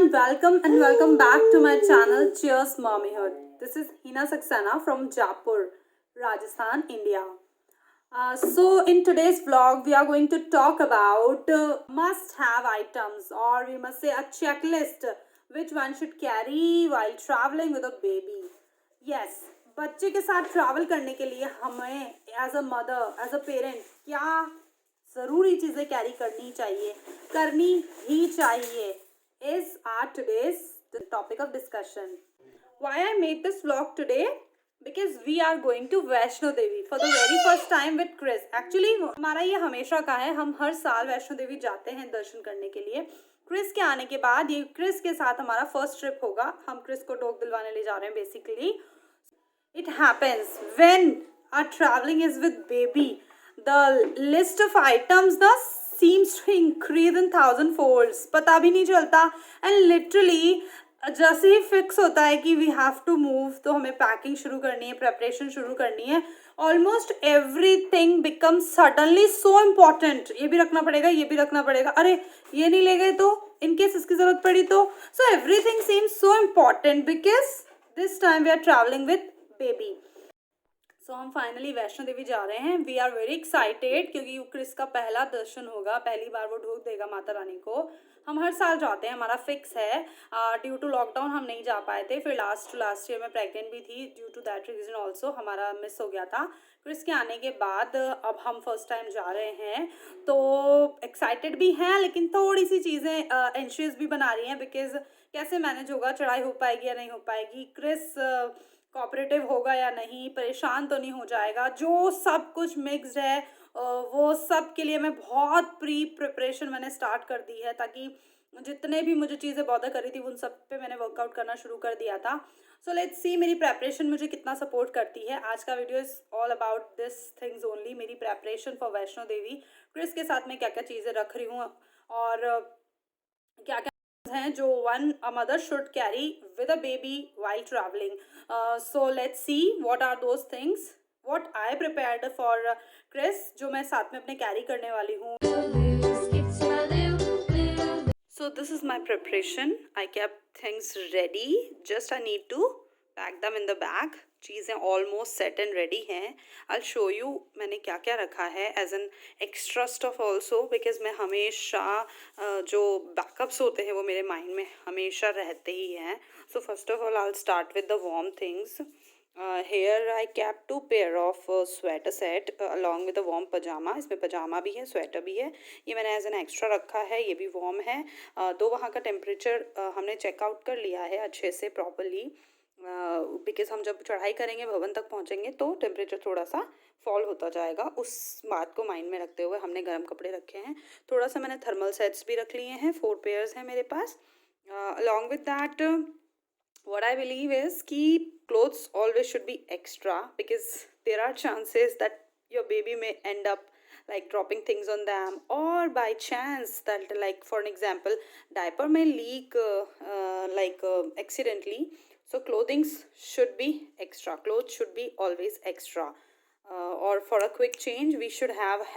and welcome back to my channel Cheers Mommyhood. This is Hina Saxena from Jaipur, Rajasthan, India. So in today's vlog we are going to talk about must-have items, or we must say a checklist which one should carry while traveling with a baby. Yes, बच्चे के साथ travel करने के लिए हमें as a mother as a parent क्या ज़रूरी चीज़ें कैरी करनी ही चाहिए is our today's topic of discussion. Why I made this vlog today? Because we are going to Vaishno Devi for the very first time with Chris. Actually हमारा ये हमेशा का है, हम हर साल वैष्णो देवी जाते हैं दर्शन करने के लिए. क्रिस के आने के बाद ये क्रिस के साथ हमारा फर्स्ट ट्रिप होगा. हम क्रिस को टोक दिलवाने ले जा रहे हैं basically. It happens when our traveling is with baby, the list of items thus seems to increase in 1,000 folds. पता भी नहीं चलता and literally जैसे ही फिक्स होता है कि वी हैव टू मूव तो हमें पैकिंग शुरू करनी है, प्रेपरेशन शुरू करनी है. Almost everything become suddenly so important. ये भी रखना पड़ेगा, ये भी रखना पड़ेगा, अरे ये नहीं ले गए तो इनकेस इसकी ज़रूरत पड़ी तो. So everything seems so important because this time we are travelling with baby. So हम फाइनली वैष्णो देवी जा रहे हैं. वी आर वेरी एक्साइटेड क्योंकि क्रिस का पहला दर्शन होगा, पहली बार वो ढूंढ देगा माता रानी को. हम हर साल जाते हैं, हमारा फिक्स है. ड्यू टू लॉकडाउन हम नहीं जा पाए थे, फिर लास्ट ईयर में प्रेग्नेंट भी थी. Due to that reason also हमारा मिस हो गया था. क्रिस के आने के बाद अब हम फर्स्ट टाइम जा रहे हैं तो एक्साइटेड भी हैं, लेकिन थोड़ी सी चीज़ें एंशियस भी बना रही हैं बिकॉज कैसे मैनेज होगा, चढ़ाई हो पाएगी या नहीं हो पाएगी, क्रिस कोऑपरेटिव होगा या नहीं, परेशान तो नहीं हो जाएगा. जो सब कुछ मिक्स्ड है वो सब के लिए मैं बहुत प्रिपरेशन मैंने स्टार्ट कर दी है, ताकि जितने भी मुझे चीज़ें बॉदर कर रही थी उन सब पे मैंने वर्कआउट करना शुरू कर दिया था. सो लेट्स सी मेरी प्रेपरेशन मुझे कितना सपोर्ट करती है. आज का video is all about this things only, मेरी preparation for Vaishno Devi. Chris के साथ मैं क्या क्या चीज़ें रख रही हूँ और क्या क्या हैं जो one a mother should carry with a baby while travelling. So let's see what are those things what I prepared for Kris, जो मैं साथ में अपने कैरी करने वाली हूँ. So this is my preparation. I kept things ready. Just I need to pack them in the bag. चीज़ें almost set and ready हैं. I'll show you मैंने क्या क्या रखा है as an extra stuff also, because मैं हमेशा जो backups होते हैं वो मेरे mind में हमेशा रहते ही हैं. So first of all I'll start with the warm things. Here I kept 2 pair of sweater set along with a warm pajama. इसमें पजामा भी है, स्वेटर भी है. ये मैंने एज एन एक्स्ट्रा रखा है, ये भी वार्म है. तो वहाँ का टेम्परेचर हमने चेकआउट कर लिया है अच्छे से प्रॉपरली, बिकॉज हम जब चढ़ाई करेंगे, भवन तक पहुँचेंगे तो टेम्परेचर थोड़ा सा फॉल होता जाएगा. उस बात को माइंड में रखते हुए हमने गर्म कपड़े रखे हैं. थोड़ा सा मैंने थर्मल सेट्स भी रख लिए हैं, 4 पेयर्स हैं मेरे पास. Along with that what I believe is कि clothes always should be extra, because there are chances that your baby may end up like dropping things on them, or by chance that, like for an example, diaper may leak accidentally. So clothing should be extra, clothes should be always extra, or for a quick change we should have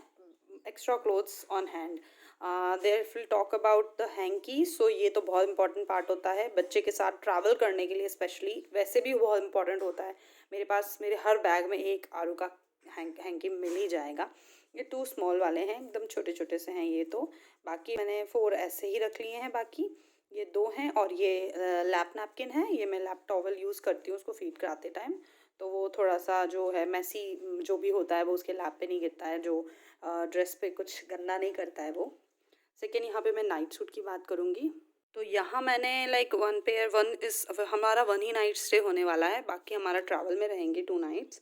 extra clothes on hand. There will talk about the hanky. So ये तो बहुत important part होता है बच्चे के साथ travel करने के लिए, स्पेशली वैसे भी बहुत इंपॉर्टेंट होता है. मेरे पास मेरे हर बैग में एक आरू का हैंकी मिल ही जाएगा. ये 2 स्मॉल वाले हैं, एकदम छोटे छोटे से हैं ये तो. बाकी मैंने 4 ऐसे ही रख लिए हैं. बाकी ये 2 हैं, और ये लैप नैपकिन है, ये मैं लैप टॉवल यूज़ करती हूँ उसको फीड कराते टाइम. तो वो थोड़ा सा जो है मैसी जो भी होता है वो उसके लैप पे नहीं गिरता है, जो ड्रेस पे कुछ गंदा नहीं करता है वो. सेकेंड, यहाँ पे मैं नाइट सूट की बात करूँगी. तो यहाँ मैंने लाइक 1 पेयर, हमारा 1 ही नाइट स्टे होने वाला है, बाकी हमारा ट्रैवल में रहेंगे 2 नाइट्स.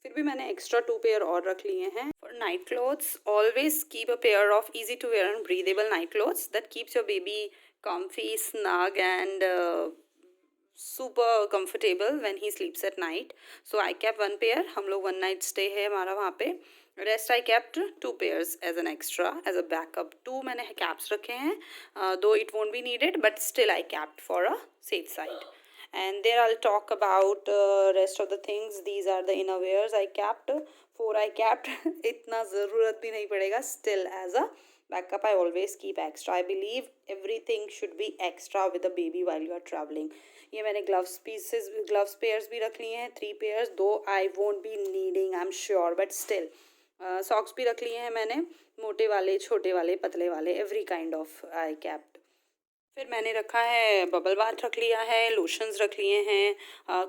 फिर भी मैंने एक्स्ट्रा 2 पेयर और रख लिए हैं. For night clothes always keep a pair of easy to wear and breathable night clothes that keeps your baby comfy, snug and super comfortable when he sleeps at night. So I kept 1 pair. हम लोग 1 night stay है हमारा वहाँ पे. Rest I kept 2 pairs as an extra, as a backup. 2 मैंने caps रखे हैं, though it won't be needed, but still I kept for a safe side. And there I'll talk about rest of the things. These are the innerwears I kept. 4 I kept. इतना ज़रूरत भी नहीं पड़ेगा, still as a Backup I always keep extra. I believe everything should be extra with a baby while you are traveling. ये मैंने gloves pairs भी रख लिए हैं, 3 pairs, though I won't be needing, I am sure, but still socks भी रख लिए हैं मैंने, मोटे वाले, छोटे वाले, पतले वाले, every kind of I kept. फिर मैंने रखा है बबल बाथ रख लिया है, लोशंस रख लिए हैं,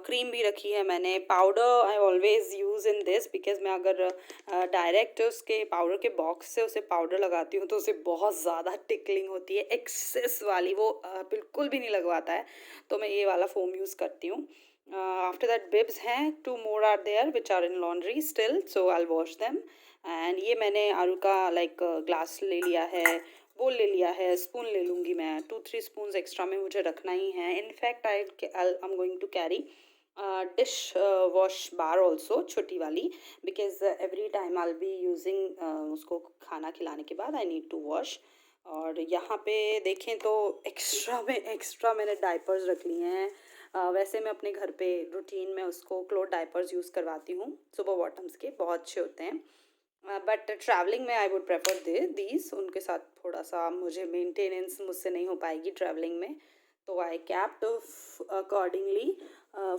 क्रीम भी रखी है मैंने। Powder I always use in this because मैं अगर डायरेक्ट उसके पाउडर के बॉक्स से उसे पाउडर लगाती हूँ तो उसे बहुत ज़्यादा टिकलिंग होती है, एक्सेस वाली, वो बिल्कुल भी नहीं लगवाता है, तो मैं ये वाला फोम यूज़ करती हूँ। आफ्टर दैट बिब्स हैं, 2 more are there which are in laundry still, so I wash them. And ये मैंने आरू का लाइक ग्लास ले लिया है, बोल ले लिया है, स्पून ले लूँगी मैं, 2-3 स्पून्स एक्स्ट्रा में मुझे रखना ही है। In fact I am going to carry dish wash bar also, छोटी वाली, because every time I be using, उसको खाना खिलाने के बाद आई नीड टू वॉश। और यहाँ पे देखें तो एक्स्ट्रा मैंने डाइपर्स रख लिए हैं। वैसे मैं अपने घर पे रूटीन में उसको क्लोथ डाइपर्स यूज़ करवाती हूँ, सुपर बॉटम्स के, बहुत अच्छे होते हैं। बट ट्रैवलिंग में आई वुड प्रेफर दीज, उनके साथ थोड़ा सा मुझे मेंटेनेंस मुझसे नहीं हो पाएगी ट्रैवलिंग में, तो I kept accordingly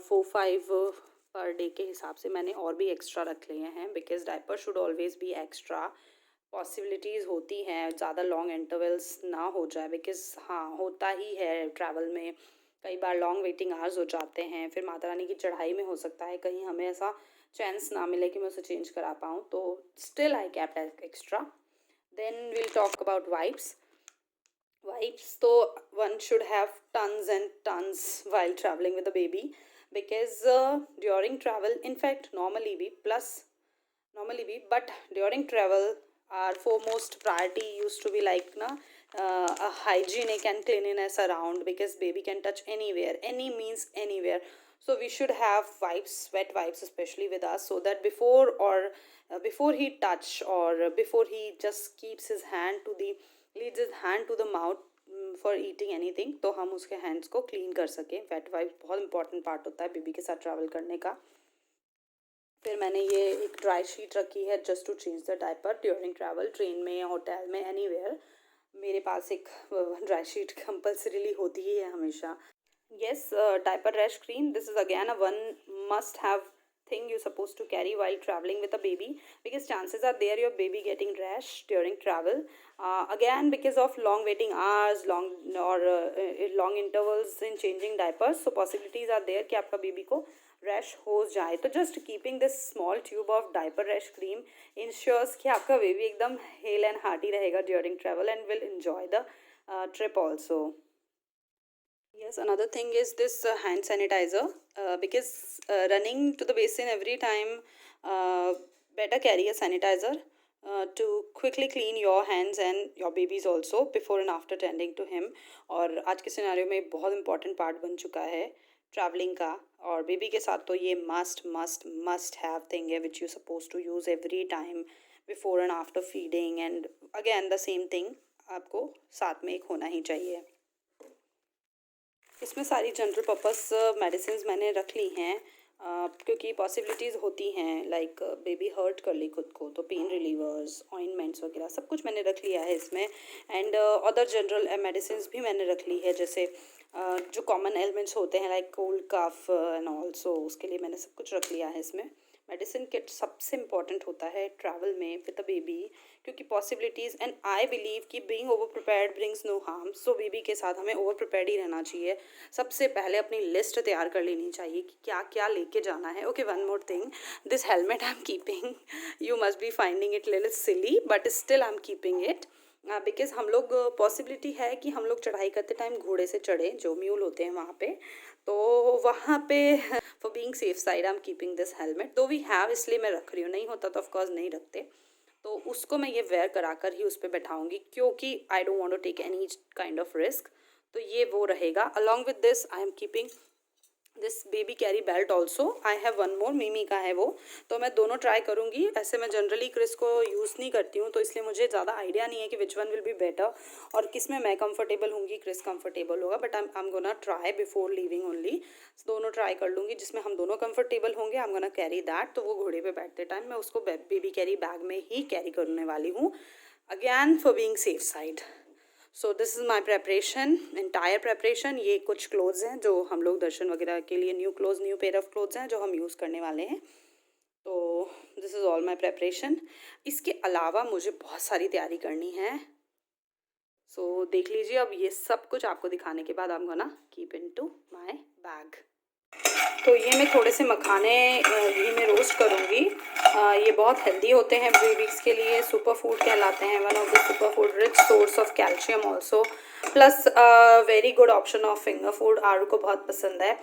4-5 per day के हिसाब से मैंने और भी एक्स्ट्रा रख लिए हैं, because diaper should always be extra. Possibilities होती हैं ज़्यादा लॉन्ग इंटरवल्स ना हो जाए, बिकॉज हाँ होता ही है ट्रैवल में, कई बार लॉन्ग वेटिंग आवर्स हो जाते हैं, फिर माता रानी की चढ़ाई में हो सकता है कहीं हमें ऐसा चांस ना मिले कि मैं उसे चेंज करा पाऊँ, तो still I kept extra. Then will talk about wipes. तो one should have tons and tons while traveling with a baby, because during travel, in fact normally be, but during travel our foremost priority used to be like a hygienic and cleanliness around, because baby can touch anywhere, any means anywhere. So we should have wipes, wet wipes especially with us, so that before he touch, or before he just keeps his hand to the leads his hand to the mouth for eating anything, तो हम उसके hands को clean कर सकें। Wait wipe बहुत important part होता है baby के साथ ट्रैवल करने का। फिर मैंने ये एक ड्राई शीट रखी है just to change the diaper during travel, train में, होटल में, एनीवेयर मेरे पास एक ड्राई शीट कंपल्सरीली होती ही है हमेशा। Yes, diaper rash cream. This is again a one must have thing you're supposed to carry while traveling with a baby, because chances are there your baby getting rash during travel. Again, because of long waiting hours, long intervals in changing diapers, so possibilities are there कि आपका baby को rash हो जाए। तो just keeping this small tube of diaper rash cream ensures कि आपका baby एकदम hale and hearty रहेगा during travel and will enjoy the trip also. Yes, another thing is this hand sanitizer, because running to the basin every time, better carry a sanitizer to quickly clean your hands and your babies also before and after tending to him. और आज के scenario में बहुत important part बन चुका है travelling का, और बेबी के साथ तो ये must have thing है which you supposed to use every time before and after feeding, and again the same thing आपको साथ में एक होना ही चाहिए। इसमें सारी जनरल पर्पस मेडिसिन मैंने रख ली हैं, क्योंकि पॉसिबिलिटीज़ होती हैं लाइक बेबी हर्ट कर ली खुद को, तो पेन रिलीवर्स, ऑइंटमेंट्स वगैरह सब कुछ मैंने रख लिया है इसमें। एंड अदर जनरल मेडिसिन भी मैंने रख ली है, जैसे जो कॉमन एलिमेंट्स होते हैं like cold cough and also, उसके लिए मैंने सब कुछ रख लिया है इसमें। मेडिसिन किट सबसे इम्पॉर्टेंट होता है ट्रैवल में विद अ बेबी, क्योंकि पॉसिबिलिटीज़, एंड आई बिलीव कि being over prepared brings no harm, so baby के साथ हमें ओवर प्रिपेयर्ड ही रहना चाहिए। सबसे पहले अपनी लिस्ट तैयार कर लेनी चाहिए कि क्या क्या लेके जाना है। Okay, one more thing, this helmet I am keeping, you must be finding it little silly, but still I am keeping it, because हम लोग पॉसिबिलिटी है कि हम लोग चढ़ाई करते टाइम घोड़े से चढ़े, जो म्यूल होते हैं वहाँ पे, तो वहाँ पे for being safe side I am keeping this helmet, तो वी हैव, इसलिए मैं रख रही हूँ, नहीं होता तो ऑफकोर्स नहीं रखते, तो उसको मैं ये वेयर करा कर ही उस पर बैठाऊँगी, क्योंकि I don't want to take any kind of risk, तो ये वो रहेगा। Along with this I am keeping this baby carry belt also, I have one more, Mimi का है वो, तो मैं दोनों ट्राई करूँगी। ऐसे मैं जनरली क्रिस को यूज़ नहीं करती हूँ, तो इसलिए मुझे ज़्यादा आइडिया नहीं है कि which one will be better, और किस में मैं कंफर्टेबल होंगी, क्रिस कंफर्टेबल होगा, but I am gonna try before leaving only, दोनों ट्राई कर लूँगी, जिसमें हम दोनों कंफर्टेबल होंगे। आई एम गोना कैरी दैट, तो वो घोड़े पे बैठते टाइम मैं उसको बेबी कैरी बैग में ही कैरी करने वाली हूँ। again for being safe side. So this is my preparation, entire preparation. ये कुछ क्लोथ्स हैं जो हम लोग दर्शन वगैरह के लिए, new clothes, new pair of clothes हैं जो हम यूज़ करने वाले हैं. तो this is all my preparation. इसके अलावा मुझे बहुत सारी तैयारी करनी है. सो देख लीजिए. अब ये सब कुछ आपको दिखाने के बाद आई am gonna keep into my bag. तो ये मैं थोड़े से मखाने घी में रोस्ट करूँगी. ये बहुत हेल्दी होते हैं बेबीज़ के लिए. सुपर फूड कहलाते हैं. One of the super food, rich source of calcium also, plus very good option of finger food. Aaru को बहुत पसंद है.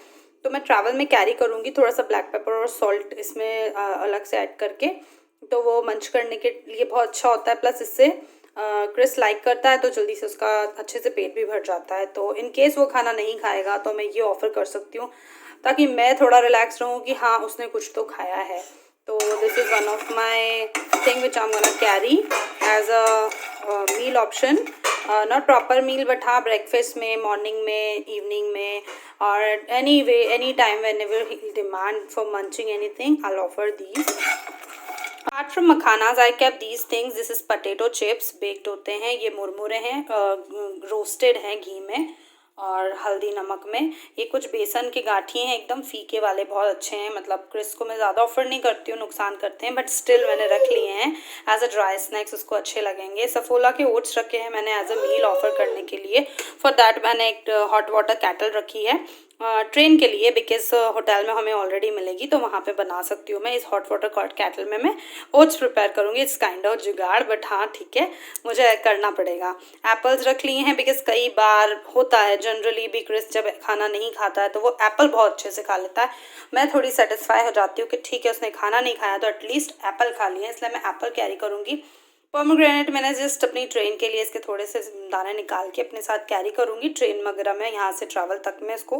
तो मैं ट्रैवल में कैरी करूँगी थोड़ा सा ब्लैक पेपर और सॉल्ट इसमें अलग से ऐड करके. तो वो मंच करने के लिए बहुत अच्छा होता है. प्लस इससे क्रिस लाइक करता है तो जल्दी से उसका अच्छे से पेट भी भर जाता है. तो इन केस वो खाना नहीं खाएगा तो मैं ये ऑफ़र कर सकती हूँ ताकि मैं थोड़ा रिलैक्स रहूँ कि हाँ उसने कुछ तो खाया है. तो this is one of my thing which I am gonna carry as a meal option. Not proper meal but हाँ ब्रेकफास्ट में, मॉर्निंग में, इवनिंग में, और anyway, any time whenever he demand for munching anything, I will offer these. Apart from makhanas I kept these things. This is potato chips. Baked होते हैं. ये मुरमुरे हैं, रोस्टेड हैं घी में और हल्दी नमक में. ये कुछ बेसन के गाठिए हैं, एकदम फीके वाले, बहुत अच्छे हैं. मतलब क्रिस को मैं ज़्यादा ऑफर नहीं करती हूँ, नुकसान करते हैं, बट स्टिल मैंने रख लिए हैं एज अ ड्राई स्नैक्स. उसको अच्छे लगेंगे. सफोला के ओट्स रखे हैं मैंने एज अ मील ऑफर करने के लिए. फॉर दैट मैंने एक हॉट वाटर कैटल रखी है ट्रेन के लिए, बिकॉज होटल में हमें ऑलरेडी मिलेगी तो वहाँ पे बना सकती हूँ मैं. इस हॉट वाटर कैटल में मैं ओट्स प्रिपेयर करूँगी. इट्स काइंड ऑफ जुगाड़, बट हाँ ठीक है, मुझे करना पड़ेगा. एप्पल्स रख लिए हैं बिकॉज कई बार होता है जनरली भी क्रिस जब खाना नहीं खाता है तो वो एप्पल बहुत अच्छे से खा लेता है. मैं थोड़ी सेटिस्फाई हो जाती हूँ कि ठीक है उसने खाना नहीं खाया तो एटलीस्ट एप्पल खा लिया, इसलिए मैं एप्पल कैरी करूँगी. पोमोग्रेनेट मैंने जस्ट अपनी ट्रेन के लिए इसके थोड़े से दाने निकाल के अपने साथ कैरी करूँगी. ट्रेन वगैरह में यहाँ से ट्रैवल तक मैं इसको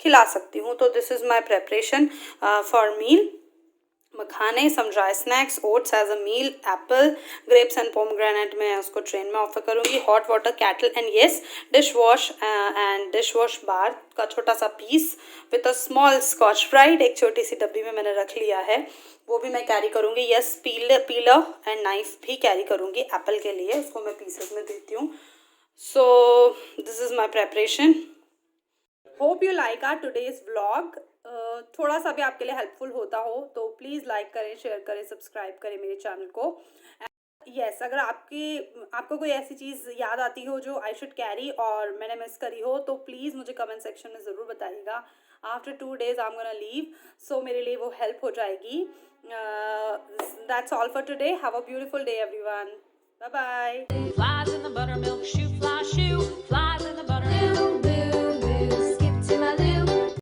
खिला सकती हूँ. तो this is my preparation for meal. मखाने, some dry snacks, oats as a meal, apple, grapes and pomegranate मैं उसको ट्रेन में ऑफर करूँगी. Hot water kettle and yes dish wash and dish wash bar का छोटा सा piece with a small Scotch Brite एक छोटी सी डब्बी में मैंने रख लिया है, वो भी मैं कैरी करूँगी. यस पीलर एंड नाइफ भी कैरी करूँगी एप्पल के लिए, उसको मैं पीसेस में देती हूँ. So this is my preparation. Hope you like our today's vlog. थोड़ा सा भी आपके लिए हेल्पफुल होता हो तो प्लीज़ लाइक करें, शेयर करें, सब्सक्राइब करें मेरे चैनल को. यस अगर आपको कोई ऐसी चीज़ याद आती हो जो आई शुड कैरी और मैंने मिस करी हो तो प्लीज़ मुझे कमेंट सेक्शन में ज़रूर बताइएगा. After 2 days I am gonna leave, so मेरे लिए वो हेल्प हो जाएगी. That's all for today. Have a beautiful day everyone. Bye bye.